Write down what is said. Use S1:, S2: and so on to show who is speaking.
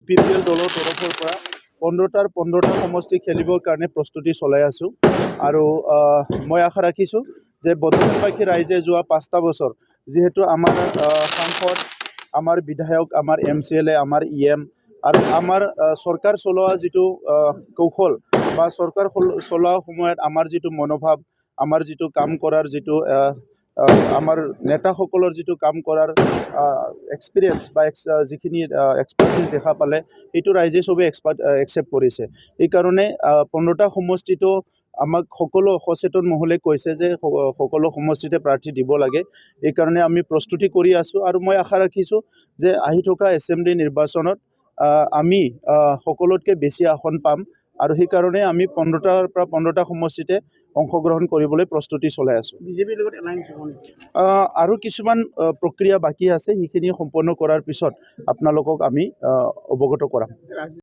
S1: UPPL দলৰ তৰফৰ পৰা 15টা সমষ্টি খেলিবৰ কাৰণে প্ৰস্তুতি চলাই আছোঁ আৰু মই আশা ৰাখিছোঁ যে বদলবাসী ৰাইজে যোৱা 5টা বছৰ যিহেতু আমাৰ সাংসদ আমাৰ বিধায়ক আমাৰ MCLA আমাৰ EM আৰু আমাৰ চৰকাৰ চলোৱা যিটো কৌশল বা চৰকাৰ চলোৱা সময়ত আমাৰ যিটো মনোভাৱ আমাৰ যিটো কাম কৰাৰ যিটো আমাৰ নেতাসকলৰ যিটো কাম কৰাৰ এক্সপিৰিয়েঞ্চ বা যিখিনি এক্সপাৰ্টিজ দেখা পালে সেইটো ৰাইজে চবে একচেপ্ট কৰিছে। এইকাৰণে 15টা সমষ্টিটো আমাক সকলো সচেতন মহলে কৈছে যে সকলো সমষ্টিতে প্ৰাৰ্থী দিব লাগে। এইকাৰণে আমি প্ৰস্তুতি কৰি আছোঁ আৰু মই আশা ৰাখিছোঁ যে আহি থকা এছেম্বলি নিৰ্বাচনত আমি সকলোতকৈ বেছি আসন পাম আৰু সেইকাৰণে আমি 15টাৰ পৰা 15টা সমষ্টিতে অংশগ্ৰহণ কৰিবলৈ প্ৰস্তুতি চলাই আছোঁ।
S2: বিজেপিৰ লগত এলায়েন্স হ'ব নেকি?
S1: আৰু কিছুমান প্ৰক্ৰিয়া বাকী আছে, সেইখিনি সম্পন্ন কৰাৰ পিছত আপোনালোকক আমি অৱগত কৰাম।